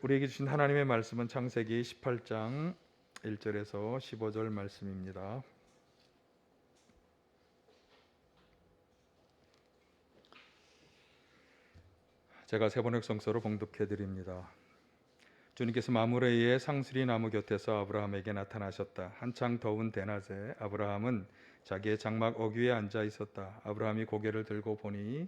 우리에게 주신 하나님의 말씀은 창세기 18장 1절에서 15절 말씀입니다. 제가 세번역 성서로 봉독해 드립니다. 주님께서 마므레의 상수리 나무 곁에서 아브라함에게 나타나셨다. 한창 더운 대낮에 아브라함은 자기의 장막 어귀에 앉아 있었다. 아브라함이 고개를 들고 보니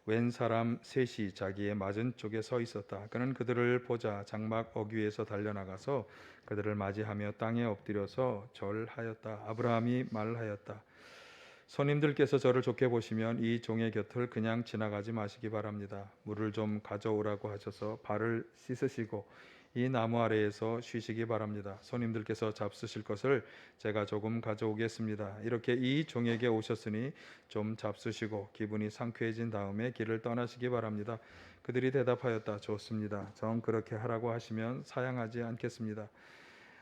웬 사람 셋이 자기의 맞은쪽에 서 있었다. 그는 그들을 보자 장막 어귀에서 달려나가서 그들을 맞이하며 땅에 엎드려서 절하였다. 아브라함이 말하였다. 손님들께서 저를 좋게 보시면 이 종의 곁을 그냥 지나가지 마시기 바랍니다. 물을 좀 가져오라고 하셔서 발을 씻으시고 이 나무 아래에서 쉬시기 바랍니다. 손님들께서 잡수실 것을 제가 조금 가져오겠습니다. 이렇게 이 종에게 오셨으니 좀 잡수시고 기분이 상쾌해진 다음에 길을 떠나시기 바랍니다. 그들이 대답하였다. 좋습니다. 정 그렇게 하라고 하시면 사양하지 않겠습니다.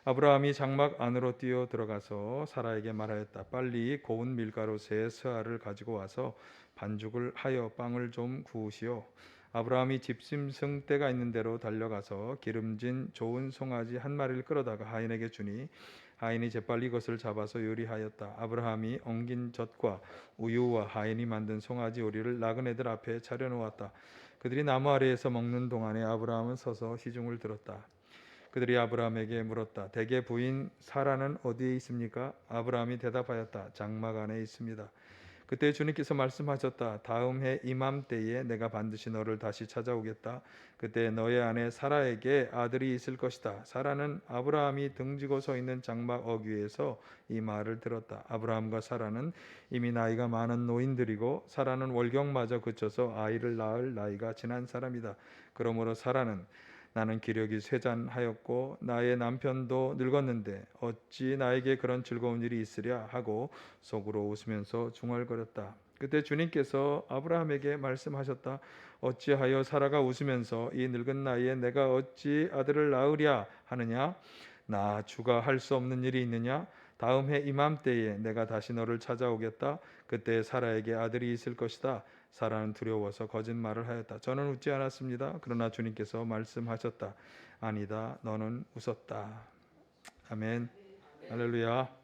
아브라함이 장막 안으로 뛰어 들어가서 사라에게 말하였다. 빨리 고운 밀가루 세 스아를 가지고 와서 반죽을 하여 빵을 좀 구우시오. 아브라함이 집짐승 떼가 있는 대로 달려가서 기름진 좋은 송아지 한 마리를 끌어다가 하인에게 주니 하인이 재빨리 이것을 잡아서 요리하였다. 아브라함이 엉긴 젖과 우유와 하인이 만든 송아지 요리를 나그네들 앞에 차려놓았다. 그들이 나무 아래에서 먹는 동안에 아브라함은 서서 시중을 들었다. 그들이 아브라함에게 물었다. 대개 부인 사라는 어디에 있습니까? 아브라함이 대답하였다. 장막 안에 있습니다. 그때 주님께서 말씀하셨다. 다음 해 이맘때에 내가 반드시 너를 다시 찾아오겠다. 그때 너의 아내 사라에게 아들이 있을 것이다. 사라는 아브라함이 등지고 서 있는 장막 어귀에서 이 말을 들었다. 아브라함과 사라는 이미 나이가 많은 노인들이고 사라는 월경마저 그쳐서 아이를 낳을 나이가 지난 사람이다. 그러므로 사라는 나는 기력이 쇠잔하였고 나의 남편도 늙었는데 어찌 나에게 그런 즐거운 일이 있으랴 하고 속으로 웃으면서 중얼거렸다. 그때 주님께서 아브라함에게 말씀하셨다. 어찌하여 사라가 웃으면서 이 늙은 나이에 내가 어찌 아들을 낳으랴 하느냐? 나 주가 할 수 없는 일이 있느냐? 다음 해 이맘때에 내가 다시 너를 찾아오겠다. 그때 사라에게 아들이 있을 것이다. 사라는 두려워서 거짓말을 하였다. 저는 웃지 않았습니다. 그러나 주님께서 말씀하셨다. 아니다. 너는 웃었다. 아멘. 할렐루야.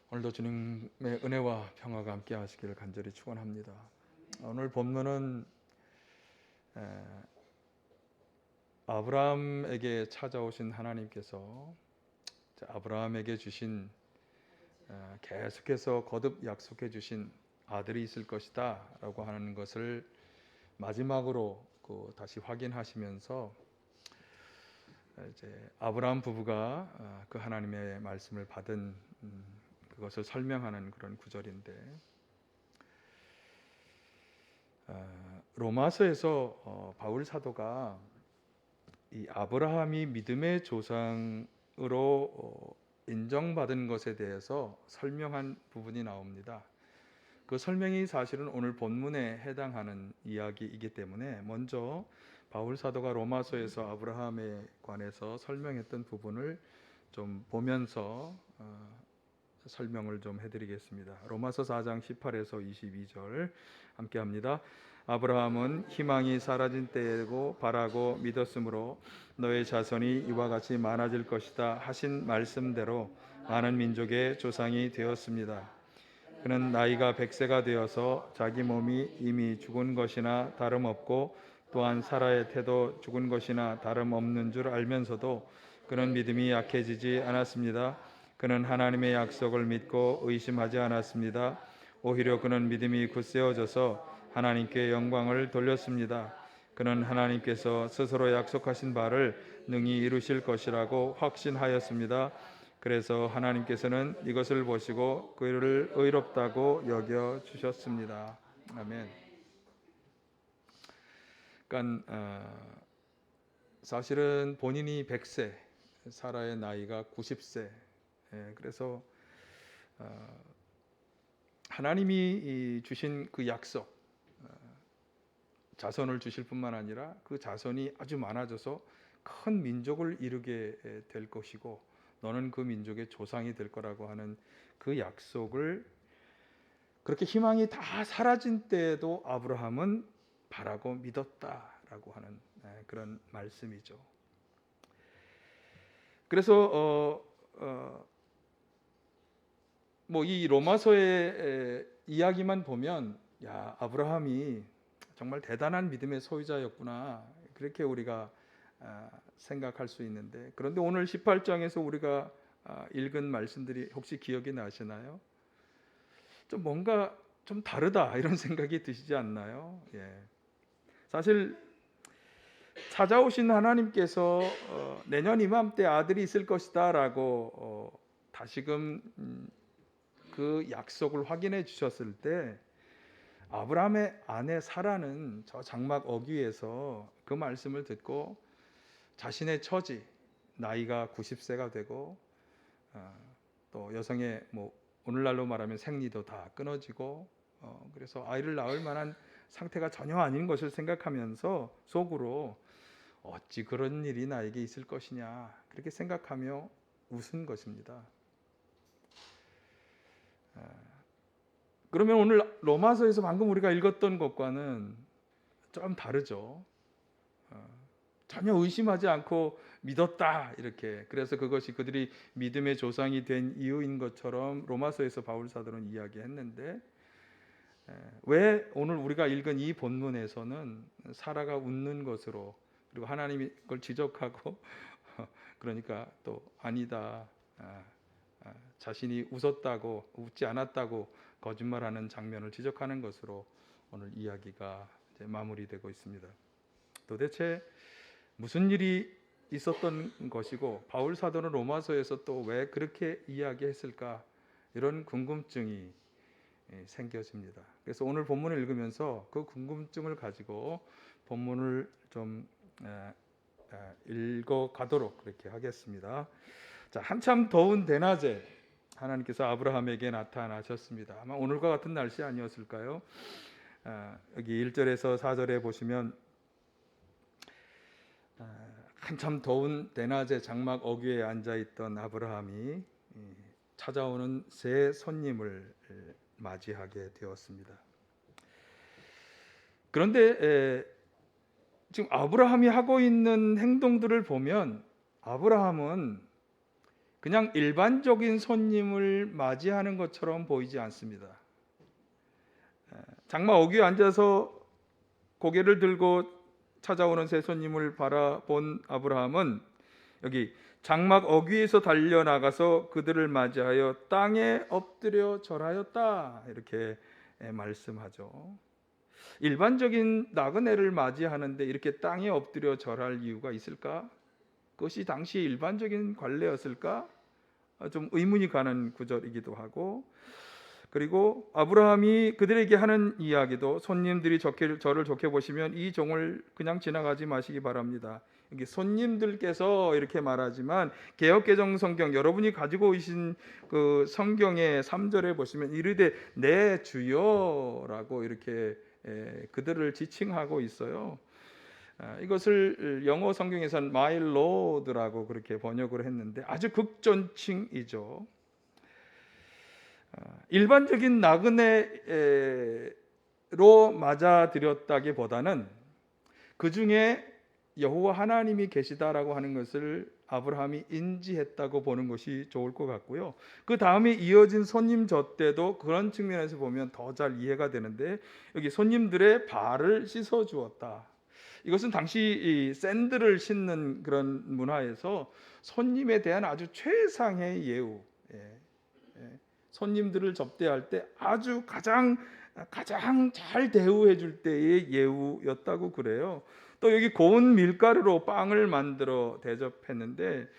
오늘도 주님의 은혜와 평화가 함께 하시기를 간절히 축원합니다. 오늘 본문은 아브라함에게 찾아오신 하나님께서 아브라함에게 주신 계속해서 거듭 약속해 주신 아들이 있을 것이다 라고 하는 것을 마지막으로 다시 확인하시면서 이제 아브라함 부부가 그 하나님의 말씀을 받은 그것을 설명하는 그런 구절인데, 로마서에서 바울 사도가 이 아브라함이 믿음의 조상으로 인정받은 것에 대해서 설명한 부분이 나옵니다. 그 설명이 사실은 오늘 본문에 해당하는 이야기이기 때문에 먼저 바울 사도가 로마서에서 아브라함에 관해서 설명했던 부분을 좀 보면서 설명을 좀 해드리겠습니다. 로마서 4장 18에서 22절 함께 합니다. 아브라함은 희망이 사라진 때고 바라고 믿었으므로 너의 자손이 이와 같이 많아질 것이다 하신 말씀대로 많은 민족의 조상이 되었습니다. 그는 나이가 100세가 되어서 자기 몸이 이미 죽은 것이나 다름없고 또한 사라의 태도 죽은 것이나 다름없는 줄 알면서도 그는 믿음이 약해지지 않았습니다. 그는 하나님의 약속을 믿고 의심하지 않았습니다. 오히려 그는 믿음이 굳세어져서 하나님께 영광을 돌렸습니다. 그는 하나님께서 스스로 약속하신 바를 능히 이루실 것이라고 확신하였습니다. 그래서 하나님께서는 이것을 보시고 그를 의롭다고 여겨 주셨습니다. 아멘. 그러니까 사실은 본인이 100세, 사라의 나이가 90세. 그래서 하나님이 주신 그 약속, 자손을 주실 뿐만 아니라 그 자손이 아주 많아져서 큰 민족을 이루게 될 것이고 너는 그 민족의 조상이 될 거라고 하는 그 약속을 그렇게 희망이 다 사라진 때에도 아브라함은 바라고 믿었다라고 하는 그런 말씀이죠. 그래서 뭐 이 로마서의 이야기만 보면 야, 아브라함이 정말 대단한 믿음의 소유자였구나, 그렇게 우리가 생각할 수 있는데, 그런데 오늘 18장에서 우리가 읽은 말씀들이 혹시 기억이 나시나요? 좀 뭔가 좀 다르다 이런 생각이 드시지 않나요? 예. 사실 찾아오신 하나님께서 내년 이맘때 아들이 있을 것이다라고 다시금 그 약속을 확인해 주셨을 때, 아브라함의 아내 사라는 저 장막 어귀에서 그 말씀을 듣고 자신의 처지, 나이가 90세가 되고 또 여성의 뭐 오늘날로 말하면 생리도 다 끊어지고 그래서 아이를 낳을 만한 상태가 전혀 아닌 것을 생각하면서 속으로 어찌 그런 일이 나에게 있을 것이냐, 그렇게 생각하며 웃은 것입니다. 그러면 오늘 로마서에서 방금 우리가 읽었던 것과는 좀 다르죠. 전혀 의심하지 않고 믿었다, 이렇게. 그래서 그것이 그들이 믿음의 조상이 된 이유인 것처럼 로마서에서 바울 사도는 이야기했는데, 왜 오늘 우리가 읽은 이 본문에서는 사라가 웃는 것으로, 그리고 하나님이 그걸 지적하고 그러니까 또 아니다, 자신이 웃었다고, 웃지 않았다고 거짓말하는 장면을 지적하는 것으로 오늘 이야기가 이제 마무리되고 있습니다. 도대체 무슨 일이 있었던 것이고 바울 사도는 로마서에서 또 왜 그렇게 이야기했을까, 이런 궁금증이 생겨집니다. 그래서 오늘 본문을 읽으면서 그 궁금증을 가지고 본문을 좀 읽어가도록 그렇게 하겠습니다. 자, 한참 더운 대낮에 하나님께서 아브라함에게 나타나셨습니다. 아마 오늘과 같은 날씨 아니었을까요? 여기 1절에서 4절에 보시면 한참 더운 대낮에 장막 어귀에 앉아있던 아브라함이 찾아오는 새 손님을 맞이하게 되었습니다. 그런데 지금 아브라함이 하고 있는 행동들을 보면 아브라함은 그냥 일반적인 손님을 맞이하는 것처럼 보이지 않습니다. 장막 어귀에 앉아서 고개를 들고 찾아오는 새 손님을 바라본 아브라함은 여기 장막 어귀에서 달려나가서 그들을 맞이하여 땅에 엎드려 절하였다, 이렇게 말씀하죠. 일반적인 나그네를 맞이하는데 이렇게 땅에 엎드려 절할 이유가 있을까? 그것이 당시 일반적인 관례였을까? 좀 의문이 가는 구절이기도 하고, 그리고 아브라함이 그들에게 하는 이야기도 손님들이 저를 좋게 보시면 이 종을 그냥 지나가지 마시기 바랍니다. 여기 손님들께서 이렇게 말하지만 개역개정 성경, 여러분이 가지고 오신 그 성경의 3절에 보시면 이르되 내 주여라고 이렇게 그들을 지칭하고 있어요. 이것을 영어 성경에서는 my lord라고 그렇게 번역을 했는데 아주 극존칭이죠. 일반적인 나그네로 맞아들였다기보다는 그 중에 여호와 하나님이 계시다라고 하는 것을 아브라함이 인지했다고 보는 것이 좋을 것 같고요. 그 다음에 이어진 손님 젖대도 그런 측면에서 보면 더 잘 이해가 되는데, 여기 손님들의 발을 씻어 주었다. 이것은 당시 이 샌들을 신는 그런 문화에서 손님에 대한 아주 최상의 예우, 손님들을 접대할 때 아주 가장 잘 대우해 줄 때의 예우였다고 그래요. 또 여기 고운 밀가루로 빵을 만들어 대접했는데,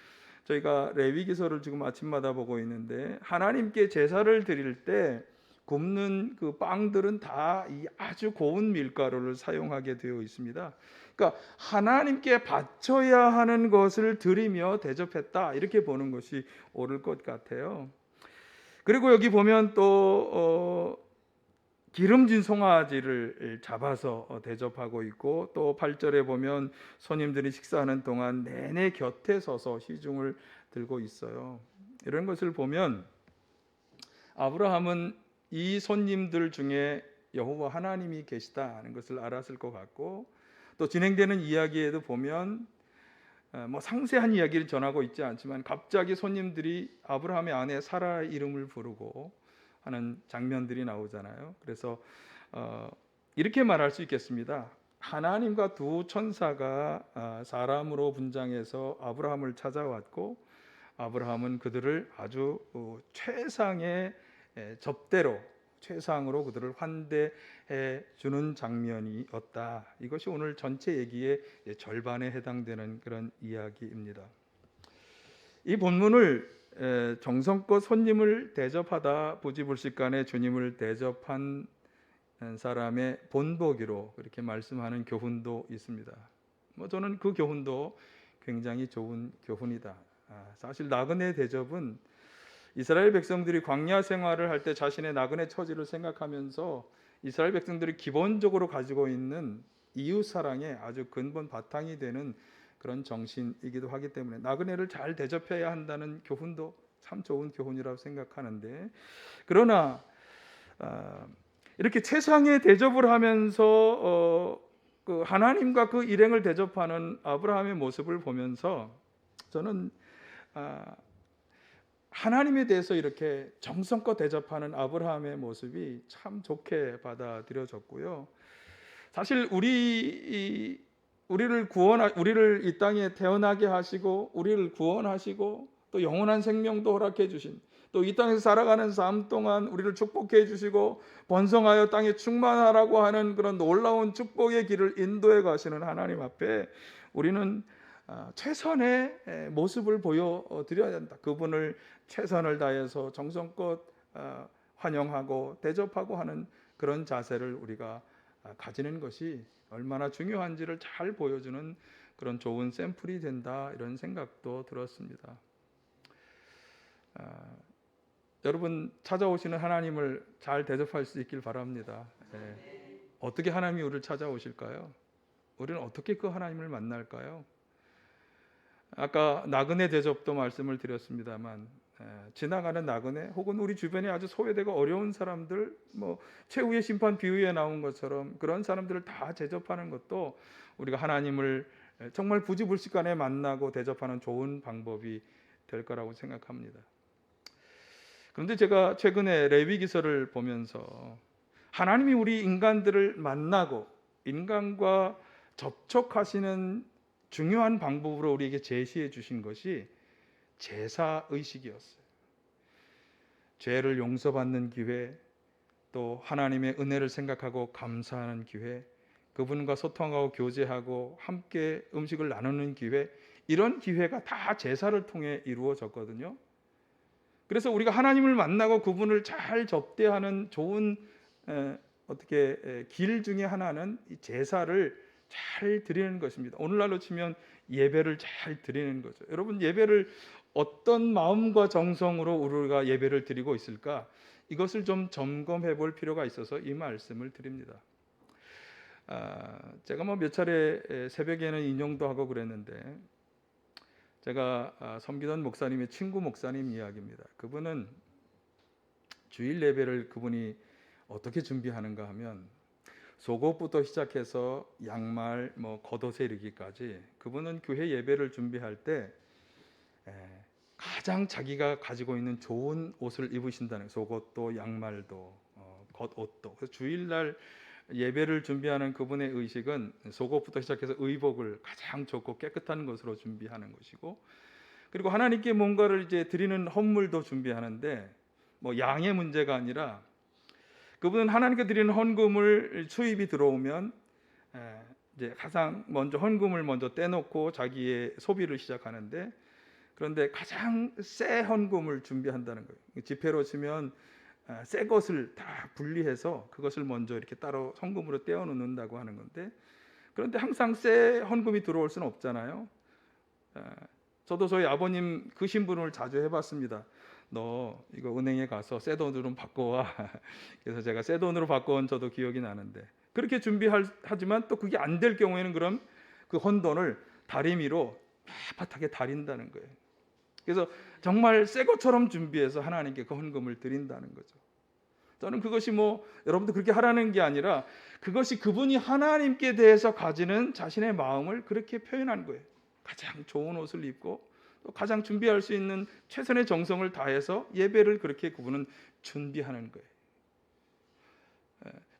저희가 레위기서를 지금 아침마다 보고 있는데 하나님께 제사를 드릴 때 굽는 그 빵들은 다 이 아주 고운 밀가루를 사용하게 되어 있습니다. 그러니까 하나님께 바쳐야 하는 것을 드리며 대접했다, 이렇게 보는 것이 옳을 것 같아요. 그리고 여기 보면 또 기름진 송아지를 잡아서 대접하고 있고, 또 8절에 보면 손님들이 식사하는 동안 내내 곁에 서서 시중을 들고 있어요. 이런 것을 보면 아브라함은 이 손님들 중에 여호와 하나님이 계시다는 것을 알았을 것 같고, 또 진행되는 이야기에도 보면 뭐 상세한 이야기를 전하고 있지 않지만 갑자기 손님들이 아브라함의 아내 사라의 이름을 부르고 하는 장면들이 나오잖아요. 그래서 이렇게 말할 수 있겠습니다. 하나님과 두 천사가 사람으로 분장해서 아브라함을 찾아왔고 아브라함은 그들을 아주 최상의 접대로 최상으로 그들을 환대해 주는 장면이었다. 이것이 오늘 전체 얘기의 절반에 해당되는 그런 이야기입니다. 이 본문을 정성껏 손님을 대접하다 부지불식간에 주님을 대접한 사람의 본보기로 그렇게 말씀하는 교훈도 있습니다. 저는 그 교훈도 굉장히 좋은 교훈이다. 사실 나그네 대접은 이스라엘 백성들이 광야 생활을 할 때 자신의 나그네 처지를 생각하면서 이스라엘 백성들이 기본적으로 가지고 있는 이웃 사랑의 아주 근본 바탕이 되는 그런 정신이기도 하기 때문에 나그네를 잘 대접해야 한다는 교훈도 참 좋은 교훈이라고 생각하는데, 그러나 이렇게 최상의 대접을 하면서 그 하나님과 그 일행을 대접하는 아브라함의 모습을 보면서 저는 하나님에 대해서 이렇게 정성껏 대접하는 아브라함의 모습이 참 좋게 받아들여졌고요. 사실 우리를 이 땅에 태어나게 하시고 우리를 구원하시고 또 영원한 생명도 허락해 주신, 또 이 땅에서 살아가는 삶 동안 우리를 축복해 주시고 번성하여 땅에 충만하라고 하는 그런 놀라운 축복의 길을 인도해 가시는 하나님 앞에 우리는 최선의 모습을 보여드려야 된다. 그분을 최선을 다해서 정성껏 환영하고 대접하고 하는 그런 자세를 우리가 가지는 것이 얼마나 중요한지를 잘 보여주는 그런 좋은 샘플이 된다, 이런 생각도 들었습니다. 여러분 찾아오시는 하나님을 잘 대접할 수 있길 바랍니다. 어떻게 하나님이 우리를 찾아오실까요? 우리는 어떻게 그 하나님을 만날까요? 아까 나그네 대접도 말씀을 드렸습니다만 지나가는 나그네 혹은 우리 주변에 아주 소외되고 어려운 사람들, 최후의 심판 비유에 나온 것처럼 그런 사람들을 다 대접하는 것도 우리가 하나님을 정말 부지불식간에 만나고 대접하는 좋은 방법이 될 거라고 생각합니다. 그런데 제가 최근에 레위기서를 보면서 하나님이 우리 인간들을 만나고 인간과 접촉하시는 중요한 방법으로 우리에게 제시해 주신 것이 제사의식이었어요. 죄를 용서받는 기회, 또 하나님의 은혜를 생각하고 감사하는 기회, 그분과 소통하고 교제하고 함께 음식을 나누는 기회, 이런 기회가 다 제사를 통해 이루어졌거든요. 그래서 우리가 하나님을 만나고 그분을 잘 접대하는 좋은 길 중에 하나는 이 제사를 잘 드리는 것입니다. 오늘날로 치면 예배를 잘 드리는 거죠. 여러분, 예배를 어떤 마음과 정성으로 우리가 예배를 드리고 있을까? 이것을 좀 점검해 볼 필요가 있어서 이 말씀을 드립니다. 제가 몇 차례 새벽에는 인용도 하고 그랬는데, 제가 섬기던 목사님의 친구 목사님 이야기입니다. 그분은 주일 예배를 그분이 어떻게 준비하는가 하면 속옷부터 시작해서 양말, 겉옷에 이르기까지 그분은 교회 예배를 준비할 때 가장 자기가 가지고 있는 좋은 옷을 입으신다는, 속옷도 양말도 겉옷도. 그래서 주일날 예배를 준비하는 그분의 의식은 속옷부터 시작해서 의복을 가장 좋고 깨끗한 것으로 준비하는 것이고, 그리고 하나님께 뭔가를 이제 드리는 헌물도 준비하는데 양의 문제가 아니라 그분은 하나님께 드리는 헌금을 수입이 들어오면 이제 가장 먼저 헌금을 먼저 떼놓고 자기의 소비를 시작하는데, 그런데 가장 새 헌금을 준비한다는 거예요. 지폐로 치면 새 것을 다 분리해서 그것을 먼저 이렇게 따로 헌금으로 떼어 놓는다고 하는 건데, 그런데 항상 새 헌금이 들어올 수는 없잖아요. 저도 저희 아버님 그 신분을 자주 해봤습니다. 너 이거 은행에 가서 새 돈으로 바꿔와. 그래서 제가 새 돈으로 바꿔온 저도 기억이 나는데, 그렇게 준비하지만 또 그게 안 될 경우에는 그럼 그 헌돈을 다리미로 빳빳하게 다린다는 거예요. 그래서 정말 새 것처럼 준비해서 하나님께 그 헌금을 드린다는 거죠. 또는 그것이 뭐 여러분도 그렇게 하라는 게 아니라 그것이 그분이 하나님께 대해서 가지는 자신의 마음을 그렇게 표현하는 거예요. 가장 좋은 옷을 입고 또 가장 준비할 수 있는 최선의 정성을 다해서 예배를 그렇게 그분은 준비하는 거예요.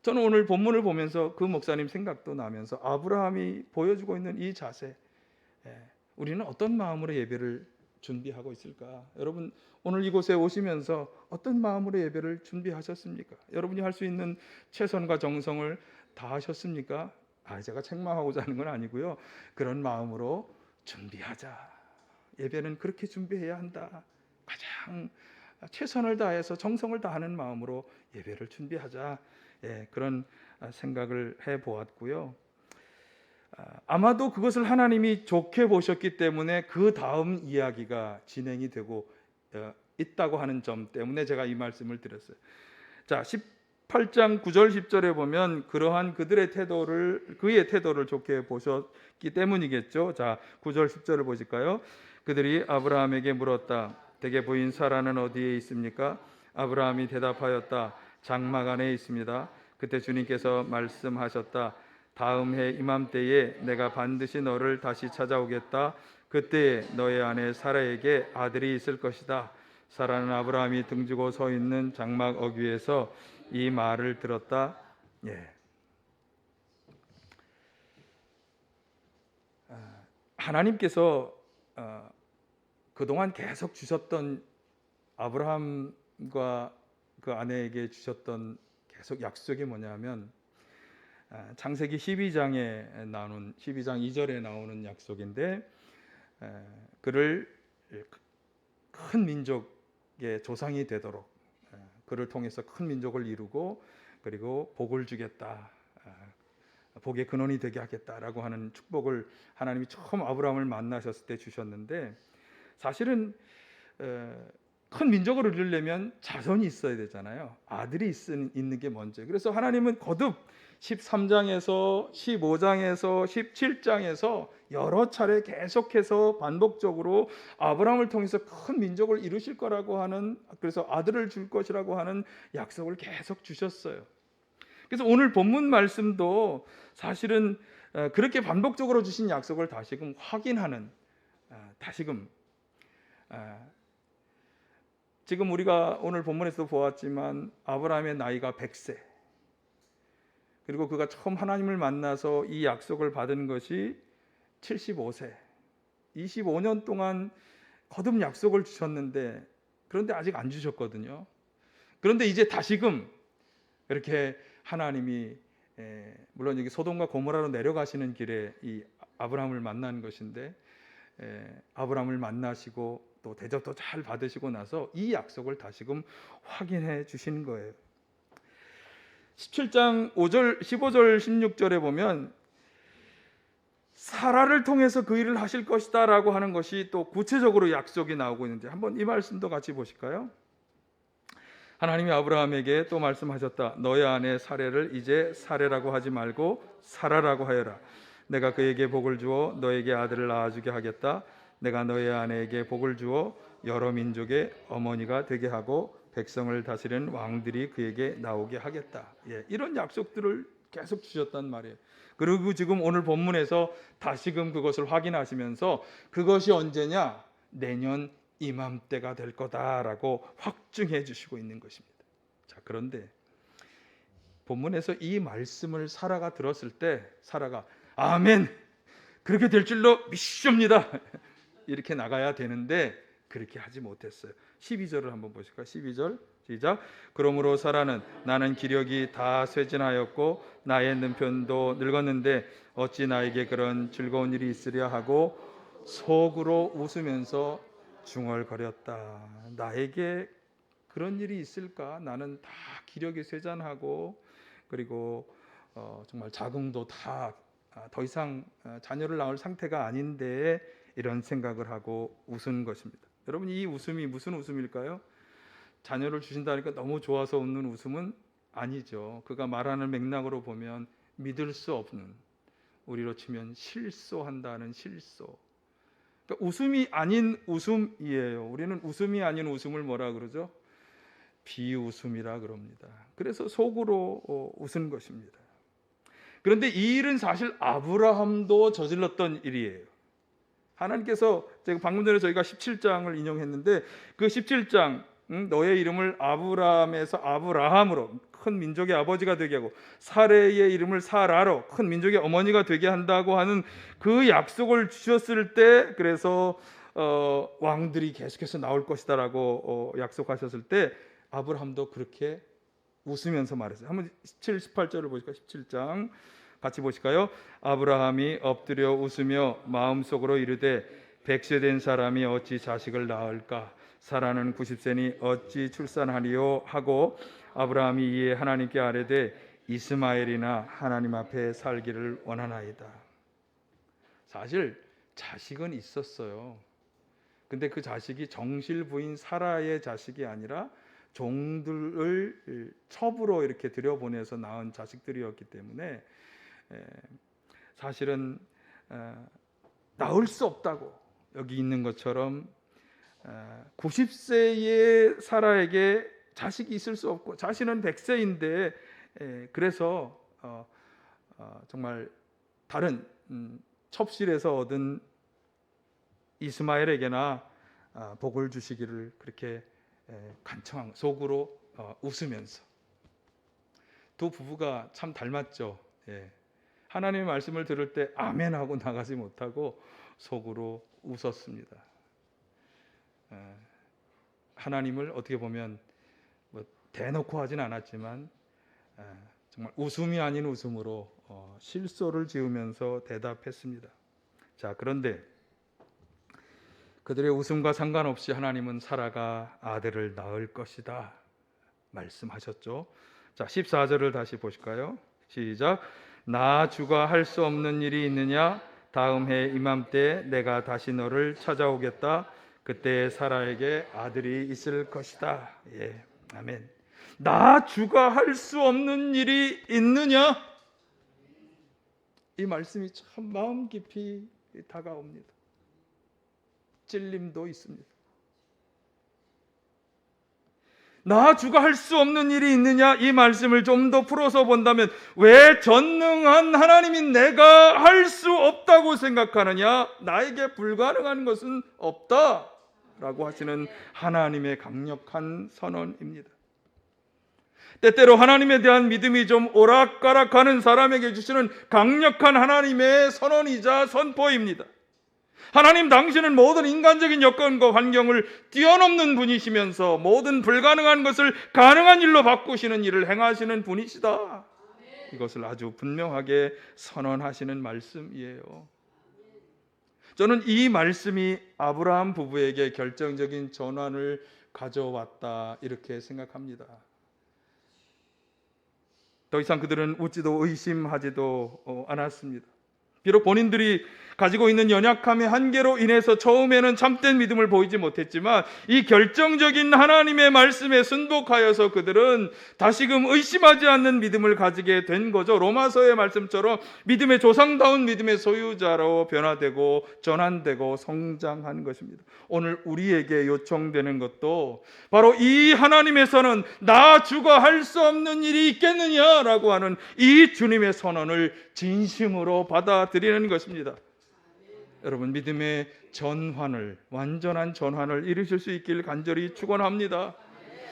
저는 오늘 본문을 보면서 그 목사님 생각도 나면서 아브라함이 보여주고 있는 이 자세, 우리는 어떤 마음으로 예배를 준비하고 있을까? 여러분 오늘 이곳에 오시면서 어떤 마음으로 예배를 준비하셨습니까? 여러분이 할 수 있는 최선과 정성을 다하셨습니까? 제가 책망하고자 하는 건 아니고요. 그런 마음으로 준비하자. 예배는 그렇게 준비해야 한다. 가장 최선을 다해서 정성을 다하는 마음으로 예배를 준비하자. 그런 생각을 해보았고요. 아마도 그것을 하나님이 좋게 보셨기 때문에 그 다음 이야기가 진행이 되고 있다고 하는 점 때문에 제가 이 말씀을 드렸어요. 자, 18장 9절 10절에 보면 그러한 그의 태도를 좋게 보셨기 때문이겠죠. 자, 9절 10절을 보실까요? 그들이 아브라함에게 물었다. 대개 부인 사라는 어디에 있습니까? 아브라함이 대답하였다. 장막 안에 있습니다. 그때 주님께서 말씀하셨다. 다음 해 이맘때에 내가 반드시 너를 다시 찾아오겠다. 그때에 너의 아내 사라에게 아들이 있을 것이다. 사라는 아브라함이 등지고 서 있는 장막 어귀에서 이 말을 들었다. 하나님께서 그동안 계속 주셨던 아브라함과 그 아내에게 주셨던 계속 약속이 뭐냐면 창세기 12장에 나오는 12장 2절에 나오는 약속인데 그를 큰 민족의 조상이 되도록 그를 통해서 큰 민족을 이루고 그리고 복을 주겠다. 복의 근원이 되게 하겠다라고 하는 축복을 하나님이 처음 아브라함을 만나셨을 때 주셨는데 사실은 큰 민족을 이루려면 자손이 있어야 되잖아요. 아들이 있는 게 먼저예요. 그래서 하나님은 거듭 13장에서 15장에서 17장에서 여러 차례 계속해서 반복적으로 아브라함을 통해서 큰 민족을 이루실 거라고 하는, 그래서 아들을 줄 것이라고 하는 약속을 계속 주셨어요. 그래서 오늘 본문 말씀도 사실은 그렇게 반복적으로 주신 약속을 다시금 확인하는, 지금 우리가 오늘 본문에서 보았지만 아브라함의 나이가 100세, 그리고 그가 처음 하나님을 만나서 이 약속을 받은 것이 75세, 25년 동안 거듭 약속을 주셨는데 그런데 아직 안 주셨거든요. 그런데 이제 다시금 이렇게 하나님이 물론 여기 소돔과 고모라로 내려가시는 길에 이 아브라함을 만난 것인데 아브라함을 만나시고 또 대접도 잘 받으시고 나서 이 약속을 다시금 확인해 주시는 거예요. 17장 5절, 15절, 16절에 보면 사라를 통해서 그 일을 하실 것이다 라고 하는 것이 또 구체적으로 약속이 나오고 있는데 한번 이 말씀도 같이 보실까요? 하나님이 아브라함에게 또 말씀하셨다. 너의 아내 사레를 이제 사레라고 하지 말고 사라라고 하여라. 내가 그에게 복을 주어 너에게 아들을 낳아주게 하겠다. 내가 너의 아내에게 복을 주어 여러 민족의 어머니가 되게 하고 백성을 다스리는 왕들이 그에게 나오게 하겠다. 이런 약속들을 계속 주셨단 말이에요. 그리고 지금 오늘 본문에서 다시금 그것을 확인하시면서 그것이 언제냐? 내년 이맘때가 될 거다라고 확증해 주시고 있는 것입니다. 자, 그런데 본문에서 이 말씀을 사라가 들었을 때 사라가 아멘, 그렇게 될 줄로 믿습니다 이렇게 나가야 되는데 그렇게 하지 못했어요. 12절을 한번 보실까요? 12절 시작. 그러므로 사라는 나는 기력이 다 쇠진하였고 나의 남편도 늙었는데 어찌 나에게 그런 즐거운 일이 있으랴 하고 속으로 웃으면서 중얼거렸다. 나에게 그런 일이 있을까? 나는 다 기력이 쇠잔하고 그리고 정말 자궁도 다 더 이상 자녀를 낳을 상태가 아닌데 이런 생각을 하고 웃은 것입니다. 여러분, 이 웃음이 무슨 웃음일까요? 자녀를 주신다니까 너무 좋아서 웃는 웃음은 아니죠. 그가 말하는 맥락으로 보면 믿을 수 없는, 우리로 치면 실소한다는 실소. 그러니까 웃음이 아닌 웃음이에요. 우리는 웃음이 아닌 웃음을 뭐라 그러죠? 비웃음이라 그럽니다. 그래서 속으로 웃은 것입니다. 그런데 이 일은 사실 아브라함도 저질렀던 일이에요. 하나님께서 제가 방금 전에 저희가 17장을 인용했는데 그 17장 너의 이름을 아브라함에서 아브라함으로 큰 민족의 아버지가 되게 하고 사레의 이름을 사라로 큰 민족의 어머니가 되게 한다고 하는 그 약속을 주셨을 때 그래서 왕들이 계속해서 나올 것이다라고 약속하셨을 때 아브라함도 그렇게 웃으면서 말했어요. 한번 17, 18절을 보실까요? 17장 같이 보실까요? 아브라함이 엎드려 웃으며 마음속으로 이르되 100세 된 사람이 어찌 자식을 낳을까? 사라는 90세니 어찌 출산하리요? 하고 아브라함이 이에 하나님께 아뢰되 이스마엘이나 하나님 앞에 살기를 원하나이다. 사실 자식은 있었어요. 근데 그 자식이 정실 부인 사라의 자식이 아니라 종들을 첩으로 이렇게 들여보내서 낳은 자식들이었기 때문에 사실은 낳을 수 없다고 여기 있는 것처럼 90세의 사라에게 자식이 있을 수 없고 자신은 100세인데 그래서 정말 다른 첩실에서 얻은 이스마엘에게나 복을 주시기를 그렇게 간청한 속으로 웃으면서 두 부부가 참 닮았죠. 하나님의 말씀을 들을 때 아멘하고 나가지 못하고 속으로 웃었습니다. 하나님을 어떻게 보면 대놓고 하진 않았지만 정말 웃음이 아닌 웃음으로 실소를 지으면서 대답했습니다. 자, 그런데 그들의 웃음과 상관없이 하나님은 사라가 아들을 낳을 것이다 말씀하셨죠. 자, 14절을 다시 보실까요? 시작. 나 주가 할 수 없는 일이 있느냐? 다음 해 이맘때 내가 다시 너를 찾아오겠다. 그때 사라에게 아들이 있을 것이다. 예, 아멘. 나 주가 할 수 없는 일이 있느냐? 이 말씀이 참 마음 깊이 다가옵니다. 찔림도 있습니다. 나 주가 할 수 없는 일이 있느냐? 이 말씀을 좀 더 풀어서 본다면 왜 전능한 하나님인 내가 할 수 없다고 생각하느냐? 나에게 불가능한 것은 없다 라고 하시는 하나님의 강력한 선언입니다. 때때로 하나님에 대한 믿음이 좀 오락가락하는 사람에게 주시는 강력한 하나님의 선언이자 선포입니다. 하나님 당신은 모든 인간적인 여건과 환경을 뛰어넘는 분이시면서 모든 불가능한 것을 가능한 일로 바꾸시는 일을 행하시는 분이시다. 이것을 아주 분명하게 선언하시는 말씀이에요. 저는 이 말씀이 아브라함 부부에게 결정적인 전환을 가져왔다 이렇게 생각합니다. 더 이상 그들은 웃지도 의심하지도 않았습니다. 비록 본인들이 가지고 있는 연약함의 한계로 인해서 처음에는 참된 믿음을 보이지 못했지만 이 결정적인 하나님의 말씀에 순복하여서 그들은 다시금 의심하지 않는 믿음을 가지게 된 거죠. 로마서의 말씀처럼 믿음의 조상다운 믿음의 소유자로 변화되고 전환되고 성장한 것입니다. 오늘 우리에게 요청되는 것도 바로 이 하나님에서는 나 주가 할 수 없는 일이 있겠느냐라고 하는 이 주님의 선언을 진심으로 받아들이는 것입니다. 여러분 믿음의 전환을 완전한 전환을 이루실 수 있길 간절히 축원합니다.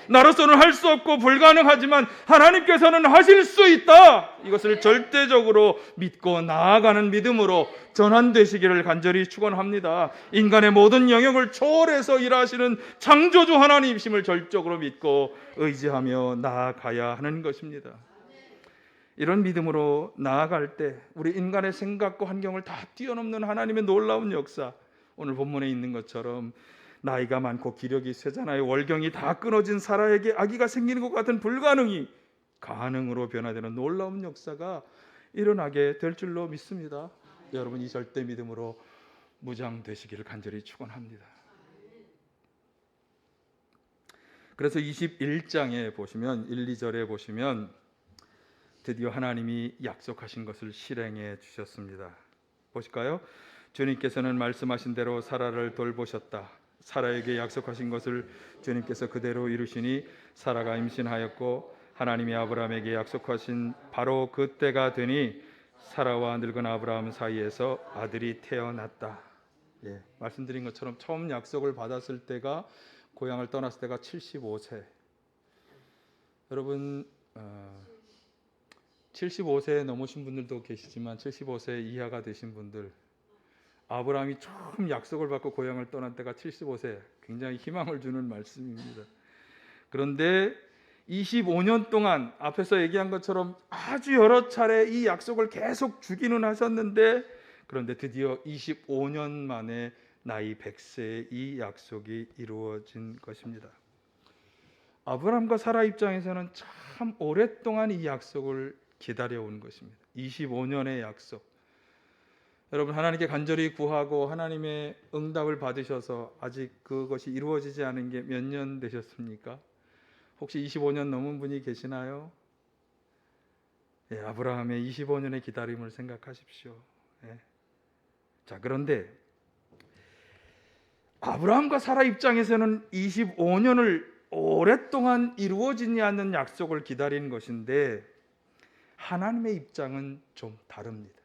나로서는 할 수 없고 불가능하지만 하나님께서는 하실 수 있다. 이것을 절대적으로 믿고 나아가는 믿음으로 전환되시기를 간절히 축원합니다. 인간의 모든 영역을 초월해서 일하시는 창조주 하나님이심을 절적으로 믿고 의지하며 나아가야 하는 것입니다. 이런 믿음으로 나아갈 때 우리 인간의 생각과 환경을 다 뛰어넘는 하나님의 놀라운 역사, 오늘 본문에 있는 것처럼 나이가 많고 기력이 쇠잖아요. 월경이 다 끊어진 사라에게 아기가 생기는 것 같은 불가능이 가능으로 변화되는 놀라운 역사가 일어나게 될 줄로 믿습니다. 여러분 이 절대 믿음으로 무장되시기를 간절히 축원합니다. 그래서 21장에 보시면 1, 2절에 보시면 드디어 하나님이 약속하신 것을 실행해 주셨습니다. 보실까요? 주님께서는 말씀하신 대로 사라를 돌보셨다. 사라에게 약속하신 것을 주님께서 그대로 이루시니 사라가 임신하였고 하나님이 아브라함에게 약속하신 바로 그때가 되니 사라와 늙은 아브라함 사이에서 아들이 태어났다. 말씀드린 것처럼 처음 약속을 받았을 때가, 고향을 떠났을 때가 75세. 여러분 75세 넘으신 분들도 계시지만 75세 이하가 되신 분들, 아브라함이 처음 약속을 받고 고향을 떠난 때가 75세, 굉장히 희망을 주는 말씀입니다. 그런데 25년 동안 앞에서 얘기한 것처럼 아주 여러 차례 이 약속을 계속 주기는 하셨는데, 그런데 드디어 25년 만에 나이 100세에 이 약속이 이루어진 것입니다. 아브라함과 사라 입장에서는 참 오랫동안 이 약속을 기다려온 것입니다. 25년의 약속. 여러분, 하나님께 간절히 구하고 하나님의 응답을 받으셔서 아직 그것이 이루어지지 않은 게 몇 년 되셨습니까? 혹시 25년 넘은 분이 계시나요? 아브라함의 25년의 기다림을 생각하십시오. 자, 그런데 아브라함과 사라 입장에서는 25년을 오랫동안 이루어지지 않는 약속을 기다린 것인데, 하나님의 입장은 좀 다릅니다.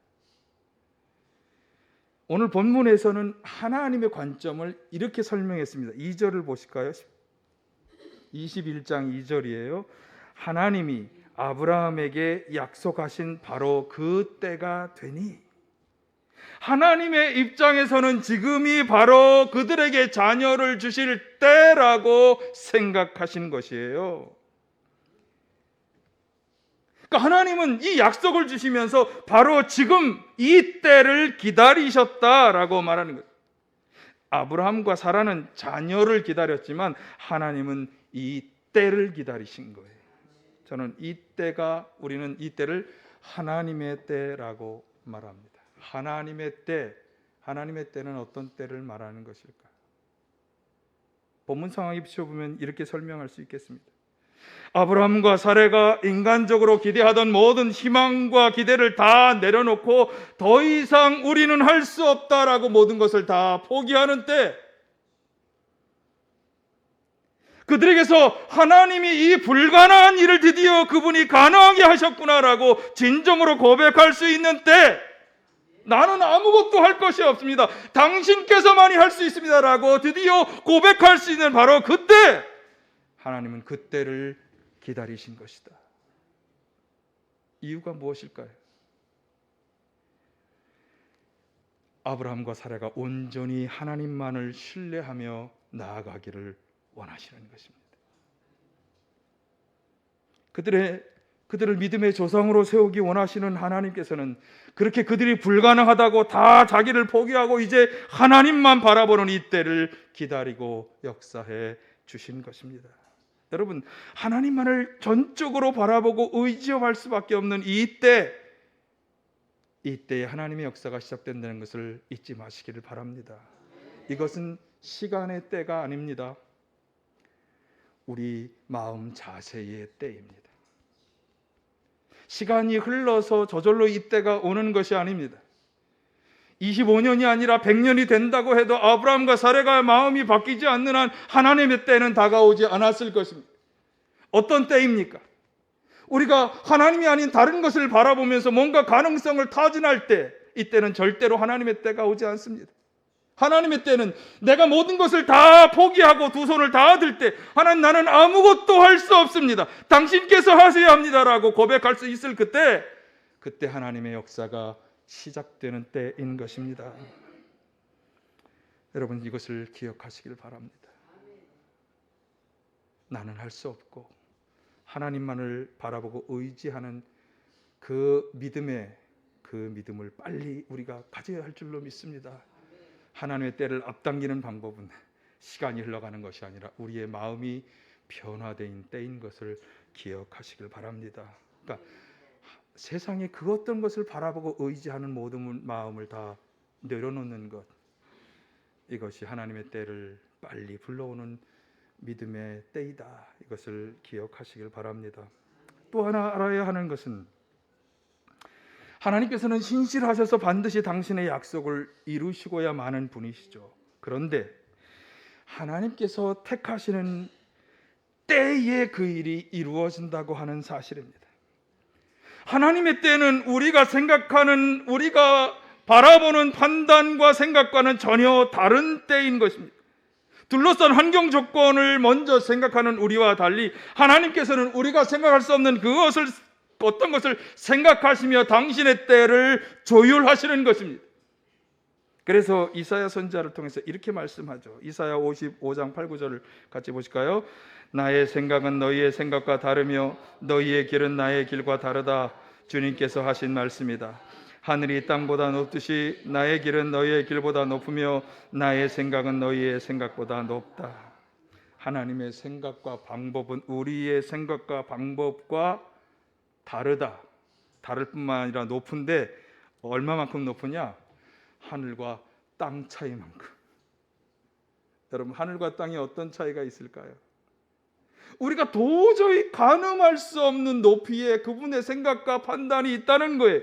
오늘 본문에서는 하나님의 관점을 이렇게 설명했습니다. 2절을 보실까요? 21장 2절이에요. 하나님이 아브라함에게 약속하신 바로 그 때가 되니, 하나님의 입장에서는 지금이 바로 그들에게 자녀를 주실 때라고 생각하신 것이에요. 그러니까 하나님은 이 약속을 주시면서 바로 지금 이 때를 기다리셨다라고 말하는 거예요. 아브라함과 사라는 자녀를 기다렸지만 하나님은 이 때를 기다리신 거예요. 저는 우리는 이 때를 하나님의 때라고 말합니다. 하나님의 때는 어떤 때를 말하는 것일까? 본문 상황에 비춰보면 이렇게 설명할 수 있겠습니다. 아브라함과 사라가 인간적으로 기대하던 모든 희망과 기대를 다 내려놓고 더 이상 우리는 할 수 없다라고 모든 것을 다 포기하는 때, 그들에게서 하나님이 이 불가능한 일을 드디어 그분이 가능하게 하셨구나라고 진정으로 고백할 수 있는 때, 나는 아무것도 할 것이 없습니다, 당신께서만이 할 수 있습니다라고 드디어 고백할 수 있는 바로 그때, 하나님은 그때를 기다리신 것이다. 이유가 무엇일까요? 아브라함과 사라가 온전히 하나님만을 신뢰하며 나아가기를 원하시는 것입니다. 그들을 믿음의 조상으로 세우기 원하시는 하나님께서는 그렇게 그들이 불가능하다고 다 자기를 포기하고 이제 하나님만 바라보는 이 때를 기다리고 역사해 주신 것입니다. 여러분, 하나님만을 전적으로 바라보고 의지할 수밖에 없는 이때에 하나님의 역사가 시작된다는 것을 잊지 마시기를 바랍니다. 이것은 시간의 때가 아닙니다. 우리 마음 자세의 때입니다. 시간이 흘러서 저절로 이 때가 오는 것이 아닙니다. 25년이 아니라 100년이 된다고 해도 아브라함과 사라가 마음이 바뀌지 않는 한 하나님의 때는 다가오지 않았을 것입니다. 어떤 때입니까? 우리가 하나님이 아닌 다른 것을 바라보면서 뭔가 가능성을 타진할 때, 이때는 절대로 하나님의 때가 오지 않습니다. 하나님의 때는 내가 모든 것을 다 포기하고 두 손을 다 들 때, 하나님, 나는 아무것도 할 수 없습니다, 당신께서 하셔야 합니다라고 고백할 수 있을 그때 하나님의 역사가 시작되는 때인 것입니다. 여러분, 이것을 기억하시길 바랍니다. 나는 할 수 없고 하나님만을 바라보고 의지하는 그 믿음을 빨리 우리가 가져야 할 줄로 믿습니다. 하나님의 때를 앞당기는 방법은 시간이 흘러가는 것이 아니라 우리의 마음이 변화된 때인 것을 기억하시길 바랍니다. 그러니까 세상에 그 어떤 것을 바라보고 의지하는 모든 마음을 다 내려놓는 것, 이것이 하나님의 때를 빨리 불러오는 믿음의 때이다. 이것을 기억하시길 바랍니다. 또 하나 알아야 하는 것은, 하나님께서는 신실하셔서 반드시 당신의 약속을 이루시고야 마는 분이시죠. 그런데 하나님께서 택하시는 때에 그 일이 이루어진다고 하는 사실입니다. 하나님의 때는 우리가 생각하는, 우리가 바라보는 판단과 생각과는 전혀 다른 때인 것입니다. 둘러싼 환경 조건을 먼저 생각하는 우리와 달리 하나님께서는 우리가 생각할 수 없는 그것을, 어떤 것을 생각하시며 당신의 때를 조율하시는 것입니다. 그래서 이사야 선지자를 통해서 이렇게 말씀하죠. 이사야 55장 8, 9절을 같이 보실까요? 나의 생각은 너희의 생각과 다르며 너희의 길은 나의 길과 다르다. 주님께서 하신 말씀이다. 하늘이 땅보다 높듯이 나의 길은 너희의 길보다 높으며 나의 생각은 너희의 생각보다 높다. 하나님의 생각과 방법은 우리의 생각과 방법과 다르다. 다를 뿐만 아니라 높은데 얼마만큼 높으냐? 하늘과 땅 차이만큼. 여러분, 하늘과 땅이 어떤 차이가 있을까요? 우리가 도저히 가늠할 수 없는 높이에 그분의 생각과 판단이 있다는 거예요.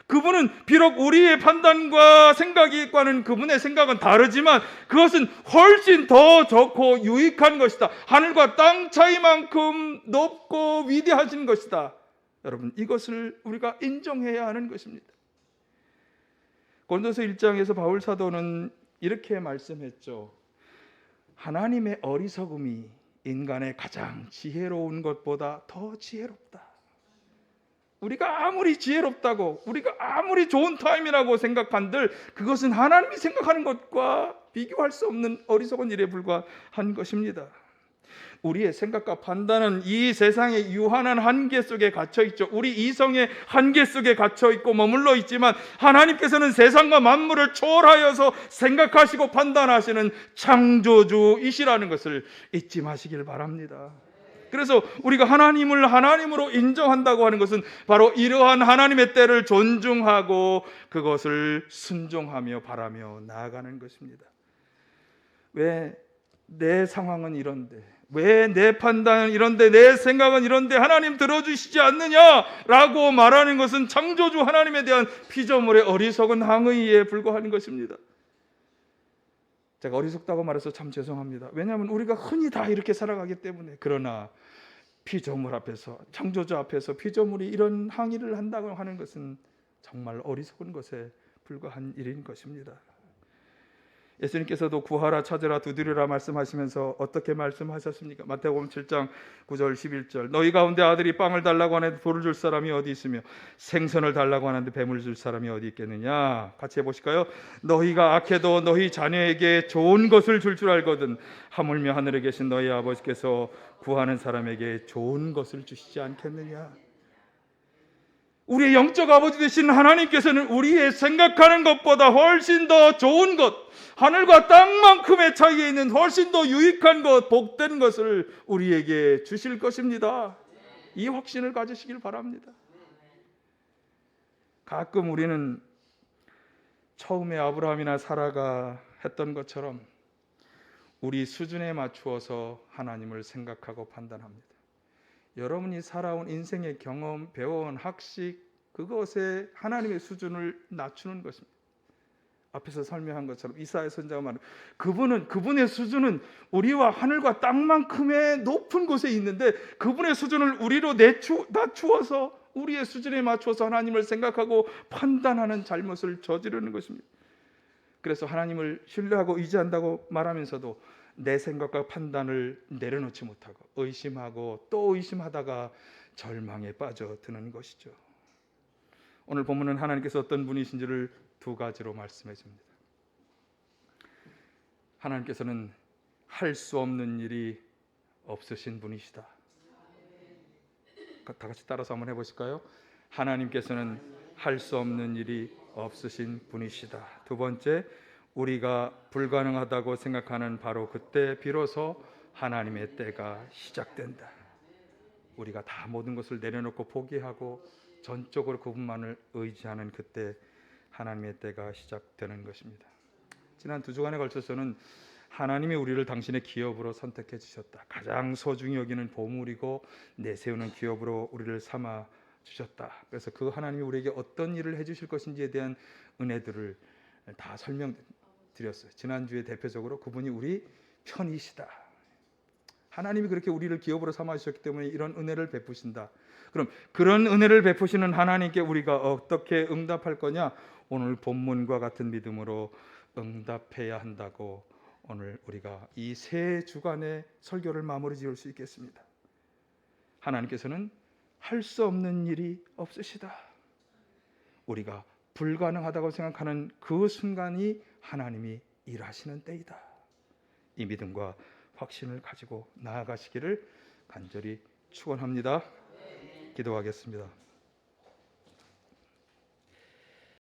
그분은 비록 우리의 판단과 생각과는 그분의 생각은 다르지만 그것은 훨씬 더 좋고 유익한 것이다. 하늘과 땅 차이만큼 높고 위대하신 것이다. 여러분, 이것을 우리가 인정해야 하는 것입니다. 고린도서 1장에서 바울 사도는 이렇게 말씀했죠. 하나님의 어리석음이 인간의 가장 지혜로운 것보다 더 지혜롭다. 우리가 아무리 지혜롭다고, 우리가 아무리 좋은 타임이라고 생각한들 그것은 하나님이 생각하는 것과 비교할 수 없는 어리석은 일에 불과한 것입니다. 우리의 생각과 판단은 이 세상의 유한한 한계 속에 갇혀 있죠. 우리 이성의 한계 속에 갇혀 있고 머물러 있지만 하나님께서는 세상과 만물을 초월하여서 생각하시고 판단하시는 창조주이시라는 것을 잊지 마시길 바랍니다. 그래서 우리가 하나님을 하나님으로 인정한다고 하는 것은 바로 이러한 하나님의 때를 존중하고 그것을 순종하며 바라며 나아가는 것입니다. 왜 내 상황은 이런데, 왜 내 판단은 이런데, 내 생각은 이런데 하나님 들어주시지 않느냐라고 말하는 것은 창조주 하나님에 대한 피조물의 어리석은 항의에 불과한 것입니다. 제가 어리석다고 말해서 참 죄송합니다. 왜냐하면 우리가 흔히 다 이렇게 살아가기 때문에. 그러나 피조물 앞에서, 창조주 앞에서 피조물이 이런 항의를 한다고 하는 것은 정말 어리석은 것에 불과한 일인 것입니다. 예수님께서도 구하라, 찾으라, 두드리라 말씀하시면서 어떻게 말씀하셨습니까? 마태복음 7장 9절 11절 너희 가운데 아들이 빵을 달라고 하는데 돌을 줄 사람이 어디 있으며 생선을 달라고 하는데 뱀을 줄 사람이 어디 있겠느냐? 같이 해보실까요? 너희가 악해도 너희 자녀에게 좋은 것을 줄 알거든 하물며 하늘에 계신 너희 아버지께서 구하는 사람에게 좋은 것을 주시지 않겠느냐? 우리의 영적 아버지 되신 하나님께서는 우리의 생각하는 것보다 훨씬 더 좋은 것, 하늘과 땅만큼의 차이에 있는 훨씬 더 유익한 것, 복된 것을 우리에게 주실 것입니다. 이 확신을 가지시길 바랍니다. 가끔 우리는 처음에 아브라함이나 사라가 했던 것처럼 우리 수준에 맞추어서 하나님을 생각하고 판단합니다. 여러분이 살아온 인생의 경험, 배워온 학식, 그것에 하나님의 수준을 낮추는 것입니다. 앞에서 설명한 것처럼 이사야 선지자가 말하는 그분의 수준은 우리와 하늘과 땅만큼의 높은 곳에 있는데 그분의 수준을 우리로 낮추어서 우리의 수준에 맞추어서 하나님을 생각하고 판단하는 잘못을 저지르는 것입니다. 그래서 하나님을 신뢰하고 의지한다고 말하면서도 내 생각과 판단을 내려놓지 못하고 의심하고 또 의심하다가 절망에 빠져드는 것이죠. 오늘 본문은 하나님께서 어떤 분이신지를 두 가지로 말씀해 줍니다. 하나님께서는 할 수 없는 일이 없으신 분이시다. 다 같이 따라서 한번 해보실까요? 하나님께서는 할 수 없는 일이 없으신 분이시다. 두 번째, 우리가 불가능하다고 생각하는 바로 그때 비로소 하나님의 때가 시작된다. 우리가 다 모든 것을 내려놓고 포기하고 전적으로 그분만을 의지하는 그때 하나님의 때가 시작되는 것입니다. 지난 2주간에 걸쳐서는 하나님이 우리를 당신의 기업으로 선택해 주셨다. 가장 소중히 여기는 보물이고 내세우는 기업으로 우리를 삼아 주셨다. 그래서 그 하나님이 우리에게 어떤 일을 해주실 것인지에 대한 은혜들을 다 설명됩니다. 드렸어요. 지난주에 대표적으로 그분이 우리 편이시다. 하나님이 그렇게 우리를 기업으로 삼아 주셨기 때문에 이런 은혜를 베푸신다. 그럼 그런 은혜를 베푸시는 하나님께 우리가 어떻게 응답할 거냐? 오늘 본문과 같은 믿음으로 응답해야 한다고 오늘 우리가 이 세 주간의 설교를 마무리 지을 수 있겠습니다. 하나님께서는 할 수 없는 일이 없으시다. 우리가 불가능하다고 생각하는 그 순간이 하나님이 일하시는 때이다. 이 믿음과 확신을 가지고 나아가시기를 간절히 축원합니다. 기도하겠습니다.